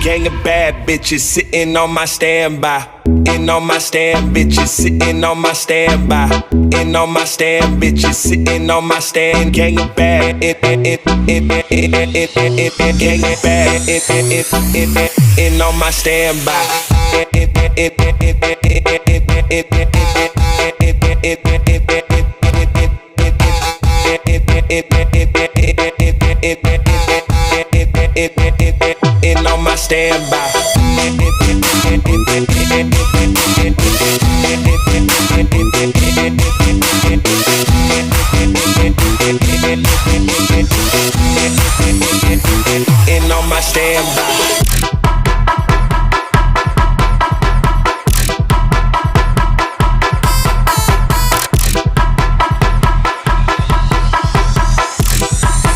Gang of bad bitches sitting on my standby. In on my stand, bitches sitting on my standby. In on my stand, bitches sitting on my stand. Gang of bad, gang of bad, in on my standby. In on my standby. In on my standby.